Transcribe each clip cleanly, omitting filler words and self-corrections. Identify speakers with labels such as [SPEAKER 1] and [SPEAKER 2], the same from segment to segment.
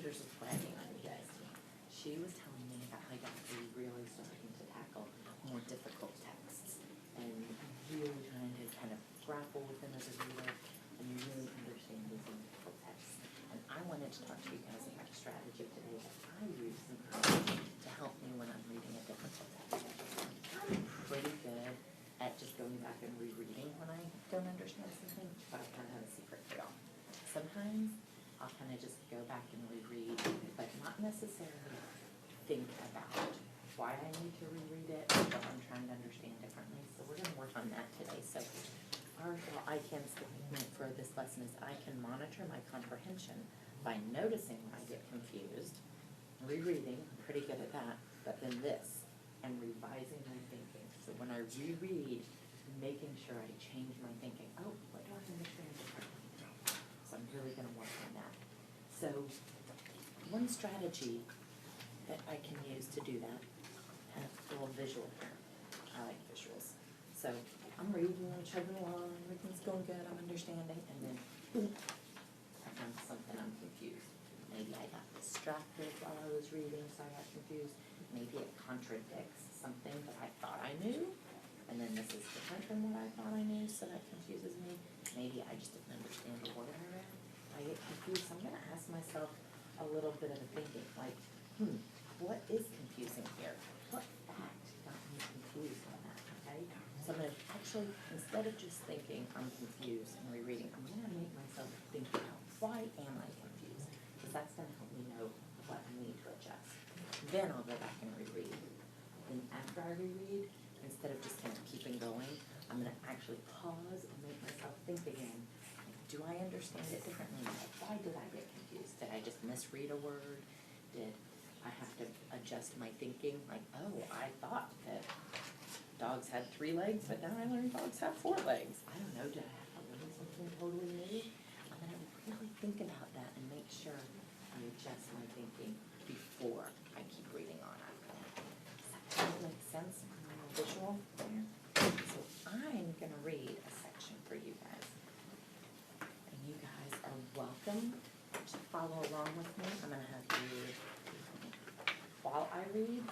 [SPEAKER 1] tutors was bragging on you guys. She was telling me about how you guys are really starting to tackle more difficult texts and really trying to kind of grapple with them as a reader and really understand these difficult texts. And I wanted to talk to you guys about a strategy today that I use sometimes to help me when I'm reading a difficult text. I'm pretty good at just going back and rereading when I don't understand something, but I kind of have a secret for y'all. Sometimes I'll kind of just go back and reread, but not necessarily think about why I need to reread it or what I'm trying to understand differently. So we're going to work on that today. So our I can statement for this lesson is I can monitor my comprehension by noticing when I get confused, rereading, I'm pretty good at that, but then this, and revising my thinking. So when I reread, making sure I change my thinking. Oh, what do I understand differently? So I'm really going to work on that. So one strategy that I can use to do that, have a little visual here. I like visuals. So I'm reading, I'm chugging along, everything's going good, I'm understanding, and then boom, I found something, I'm confused. Maybe I got distracted while I was reading, so I got confused. Maybe it contradicts something that I thought I knew, and then this is different from what I thought I knew, so that confuses me. Maybe I just didn't understand the word I read. I get confused, so I'm going to ask myself a little bit of a thinking, like, what is confusing here? What fact got me confused on that, okay? So I'm going to actually, instead of just thinking I'm confused and rereading, I'm going to make myself think about why am I confused? Because that's going to help me know what I need to adjust. Then I'll go back and reread. Then after I reread, instead of just kind of keeping going, I'm going to actually pause and make myself think again. Do I understand it differently? Like, why did I get confused? Did I just misread a word? Did I have to adjust my thinking? Like, oh, I thought that dogs had 3 legs, but now I learned dogs have 4 legs. I don't know, did I have to learn something totally new? I'm going to really think about that and make sure I adjust my thinking before I keep reading on after that. Does that kind of make sense? Visual there? So I'm going to read a section for you guys. And you guys are welcome to follow along with me. I'm going to have you while I read,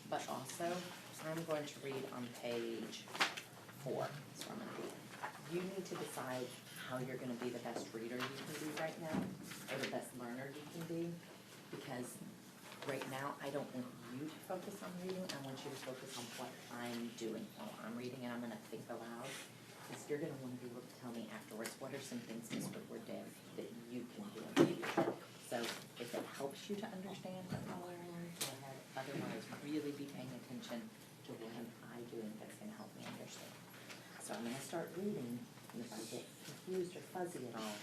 [SPEAKER 1] but also I'm going to read on page 4. So I'm going to read. You need to decide how you're going to be the best reader you can be right now, or the best learner you can be, because right now I don't want you to focus on reading. I want you to focus on what I'm doing while I'm reading, and I'm going to think aloud. Because you're going to want to be able to tell me afterwards what are some things Ms. Woodward did that you can do in the future. So if it helps you to understand what I learned, go ahead. Otherwise, really be paying attention to what am I doing that's going to help me understand. So I'm going to start reading, and if I get confused or fuzzy at all,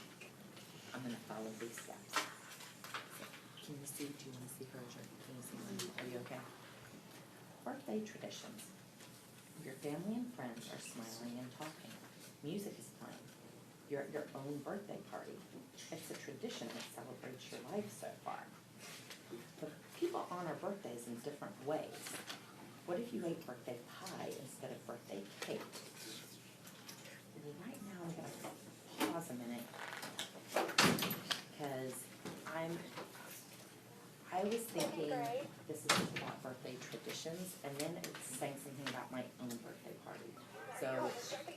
[SPEAKER 1] I'm going to follow these steps. So, can you see? Do you want to see hers, or can you see mine? Are you okay? Birthday traditions. Your family and friends are smiling and talking. Music is playing. You're at your own birthday party. It's a tradition that celebrates your life so far. But people honor birthdays in different ways. What if you ate birthday pie instead of birthday cake? Well, right now I'm going to pause a minute because I was thinking this is just about birthday traditions, and then it's saying something about my own birthday party. So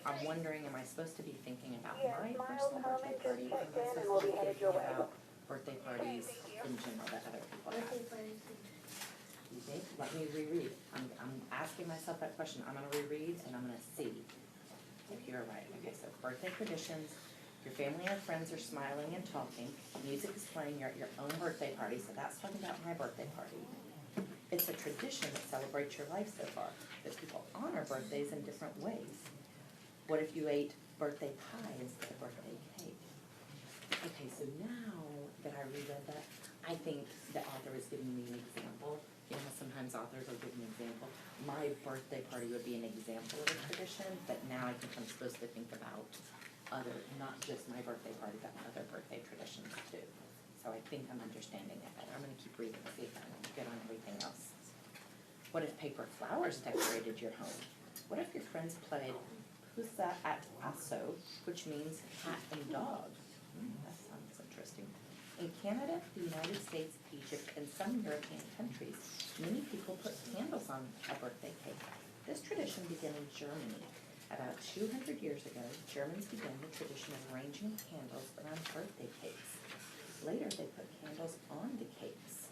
[SPEAKER 1] I'm wondering, am I supposed to be thinking about my personal birthday party, or am I supposed to be thinking about birthday parties in general that other people have? You think? Let me reread. I'm asking myself that question. I'm going to reread, and I'm going to see if you're right. Okay, so birthday traditions. Your family and friends are smiling and talking. Music is playing. You're at your own birthday party, so that's talking about my birthday party. It's a tradition that celebrates your life so far, that people honor birthdays in different ways. What if you ate birthday pie instead of birthday cake? Okay, so now that I reread that, I think the author is giving me an example. You know, sometimes authors will give an example. My birthday party would be an example of a tradition, but now I think I'm supposed to think about other, not just my birthday party, but other birthday traditions too. So I think I'm understanding it better. I'm going to keep reading and see if I can get on everything else. What if paper flowers decorated your home? What if your friends played Pusa at Aso, which means cat and dog? That sounds interesting. And Canada, the United States, Egypt, and some European countries, many people put candles on a birthday cake. This tradition began in Germany. About 200 years ago, Germans began the tradition of arranging candles around birthday cakes. Later, they put candles on the cakes.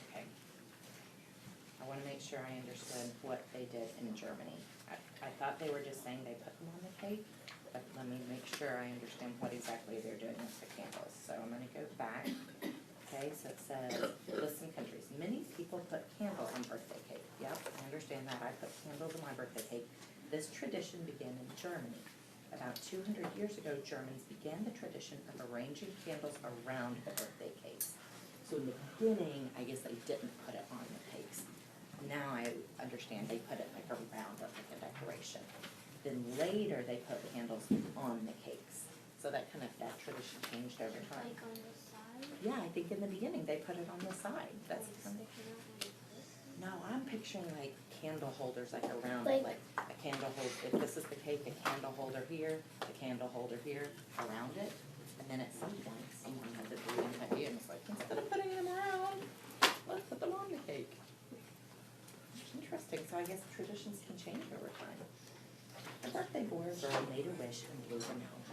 [SPEAKER 1] Okay. I want to make sure I understood what they did in Germany. I thought they were just saying they put them on the cake, but let me make sure I understand what exactly they're doing with the candles. So I'm going to go back. Okay, so it says, listen countries, many people put candles on birthday cake. Yep, I understand that. I put candles on my birthday cake. This tradition began in Germany. About 200 years ago, Germans began the tradition of arranging candles around the birthday cakes. So in the beginning, I guess they didn't put it on the cakes. Now I understand they put it like around it, like a decoration. Then later, they put candles on the cakes. So that tradition changed over time.
[SPEAKER 2] Like on the side?
[SPEAKER 1] Yeah, I think in the beginning, they put it on the side. That's kind of, no, I'm picturing like candle holders, like around it, like a candle holder. If this is the cake, a candle holder here, a candle holder here, around it. And then at some point, someone had the brilliant idea and was like, instead of putting them around, let's put them on the cake. Interesting. So I guess traditions can change over time. The birthday boy or girl made a wish and blew them out.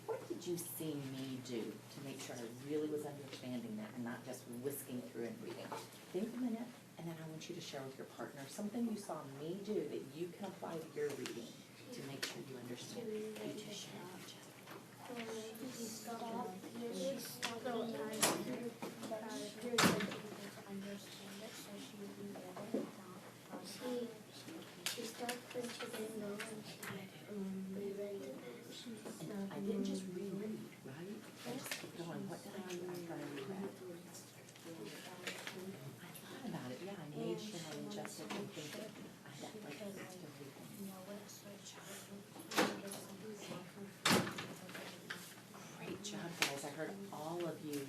[SPEAKER 1] What did you see me do to make sure I really was understanding that and not just whisking through and reading? Think a minute, and then I want you to share with your partner something you saw me do that you can apply to your reading to make sure you understand. You two share with each other. I didn't just reread, right? I just keep going. What did I do after I reread? I thought about it. Yeah, I made sure I adjusted and thinking. I had that like after reading. Great job, guys. I heard all of you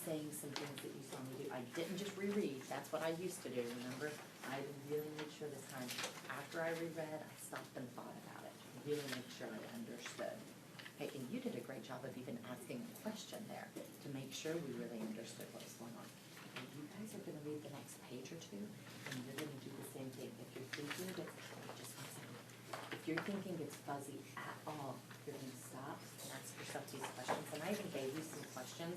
[SPEAKER 1] saying some things that you saw me do. I didn't just reread. That's what I used to do, remember? I really made sure this time, after I reread, I stopped and thought about it. Really make sure I understood. Okay, and you did a great job of even asking a question there to make sure we really understood what was going on. Okay, you guys are gonna read the next page or two, and you're gonna do the same thing. If you're thinking it's, just one second. If you're thinking it's fuzzy at all, you're gonna stop and ask yourself these questions. And I even gave you some questions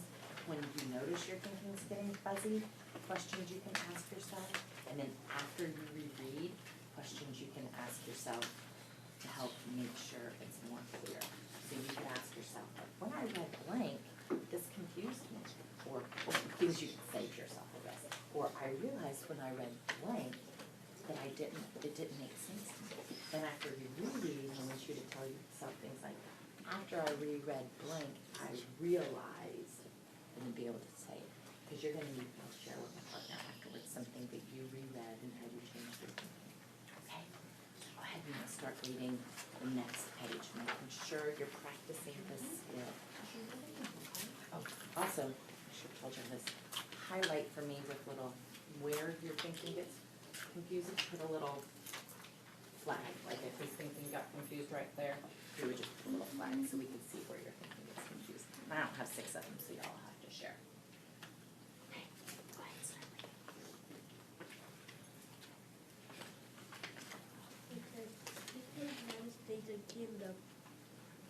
[SPEAKER 1] when you notice your thinking is getting fuzzy, questions you can ask yourself. And then after you reread, questions you can ask yourself to help make sure it's more clear. So you could ask yourself, like, when I read blank, this confused me. Or things you could say to yourself, I guess. Or I realized when I read blank that it didn't make sense to me. Then after you reread, I want you to tell yourself things like, after I reread blank, I realized, and then be able to say it. Because you're gonna need to share with your partner afterwards something that you reread and how you changed your thinking. Okay? Go ahead and start reading the next page, making sure you're practicing this skill. Oh, also, I should have told you this. Highlight for me with little, where your thinking gets confused, put a little flag. Like if his thinking got confused right there, you would just put a little flag so we could see where your thinking gets confused. And I don't have 6 of them, so y'all have to share. Okay, go ahead, start reading.
[SPEAKER 2] States and kingdom.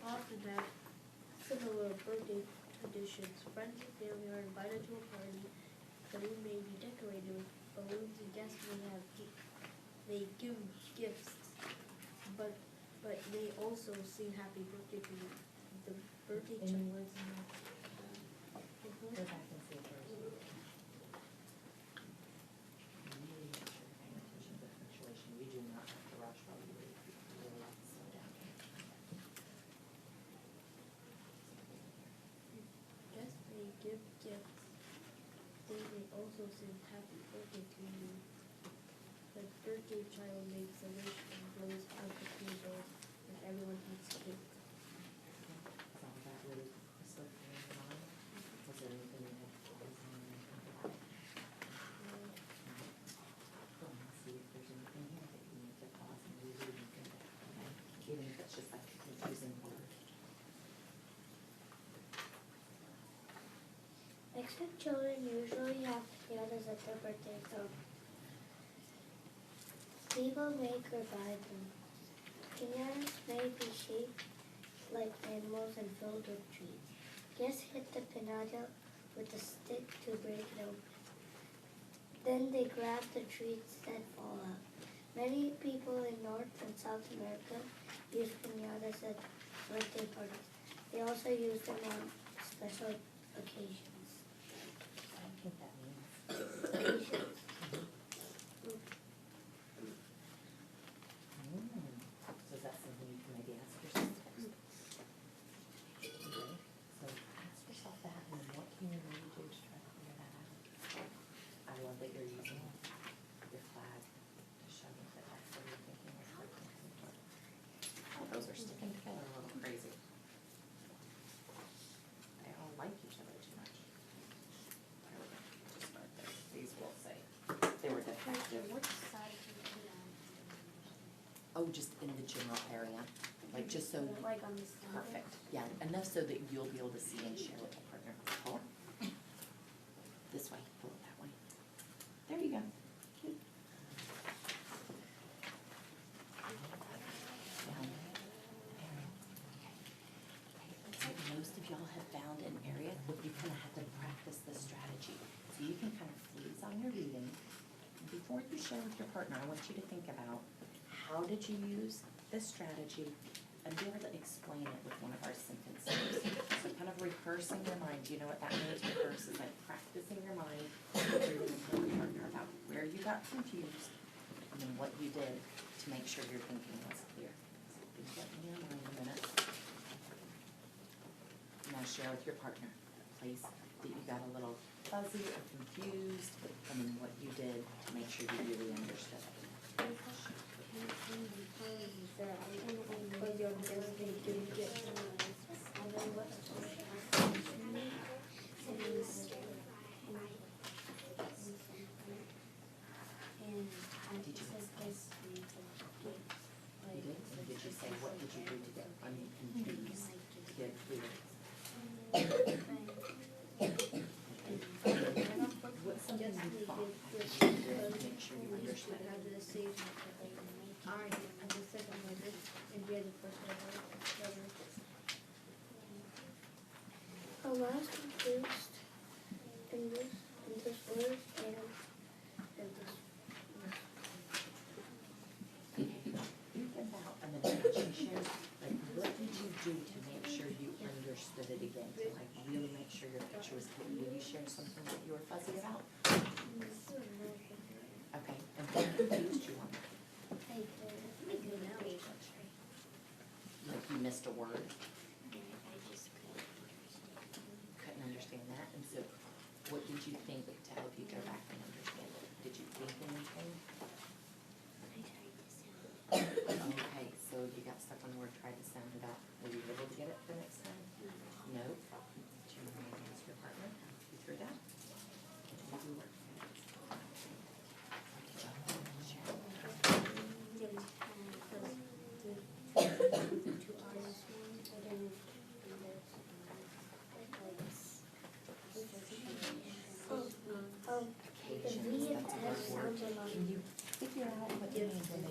[SPEAKER 2] After that, similar birthday traditions. Friends and family are invited to a party. The room may be decorated with balloons and guests may give gifts, but may also sing happy birthday to the birthday child.
[SPEAKER 1] Go back and see if there's really make sure you're paying attention to the punctuation. We do not have to rush while you read. Really have to slow down.
[SPEAKER 2] Guests may give gifts. They may also sing happy birthday to you. The birthday child makes a wish and blows out the candles, and everyone eats cake.
[SPEAKER 1] Is all that really crystal clear in your mind? Was there anything you had to think about it? Go and see if there's anything here that you need to pause and reread and think about, okay? Even if it's just like a confusing word.
[SPEAKER 2] Sick children usually have pinatas at their birthday, so people make or buy them. Pinatas may be shaped like animals and filled with treats. Guests hit the pinata with a stick to break it open. Then they grab the treats that fall out. Many people in North and South America use pinatas at birthday parties. They also use them on special occasions.
[SPEAKER 1] I think that means.
[SPEAKER 2] Occasions.
[SPEAKER 1] So is that something you can maybe ask yourself next? Okay, so ask yourself that, and then what can you maybe do to try to figure that out? I love that you're using your flag to show me that that's what you're thinking is working. Oh, those are sticking together a little crazy. They all like each other too much. There we go, just right there. These will say they were defective.
[SPEAKER 2] Which side do you put on?
[SPEAKER 1] Oh, just in the general area, like just so.
[SPEAKER 2] Like on the side?
[SPEAKER 1] Perfect, yeah, enough so that you'll be able to see and share with the partner. Pull it. This way, pull it that way. There you go. Down. Looks like most of y'all have found an area where you kind of have to practice the strategy. So you can kind of freeze on your reading. And before you share with your partner, I want you to think about how did you use this strategy and be able to explain it with one of our sentences. So kind of rehearsing your mind. Do you know what that means? Rehearse is like practicing your mind, reading with your partner about where you got confused and then what you did to make sure your thinking was clear. So think that in your mind a minute. Now share with your partner a place that you got a little fuzzy or confused and then what you did to make sure you really understood it. Did you express? You did? And did you say, what did you do to get unconfused, to get clear? What's something you thought I could do to make sure you understood it?
[SPEAKER 2] I was confused in this word and in this.
[SPEAKER 1] You give out a minute and she shares, like, what did you do to make sure you understood it again? To like really make sure your picture was clear. Will you share something that you were fuzzy about? Okay, and what confused you on that? Like you missed a word? Couldn't understand that, and so what did you think to help you go back and understand it? Did you think anything? Okay, so you got stuck on the word tried to sound it out. Were you able to get it the next time? No? Do you want me to ask your partner? You through that? Did you work? Can you figure out what it means when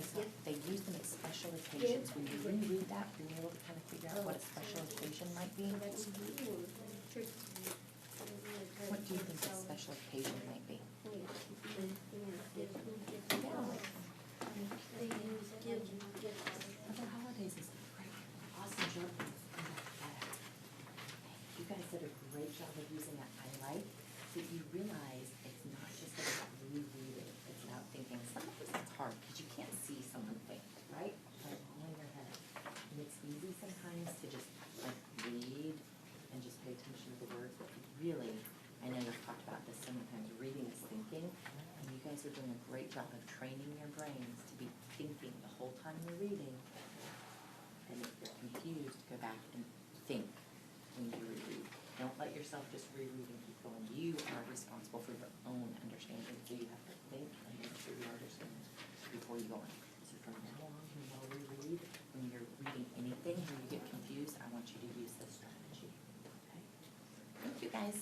[SPEAKER 1] they use them at special occasions? When you reread that, were you able to kind of figure out what a special occasion might be? What do you think a special occasion might be? Yeah. Other holidays is great. Awesome job. You guys did a great job of using that. I like that you realize it's not just about rereading, it's about thinking. Sometimes it's hard because you can't see someone think, right? Like all in your head. And it's easy sometimes to just like read and just pay attention to the words, but really, I know we've talked about this so many times, reading is thinking, and you guys are doing a great job of training your brains to be thinking the whole time you're reading. And if you're confused, go back and think when you reread. Don't let yourself just reread and keep going. You are responsible for your own understanding, so you have to think and make sure you understand before you go on. So from now on, when you reread, when you're reading anything, when you get confused, I want you to use this strategy. Okay? Thank you, guys.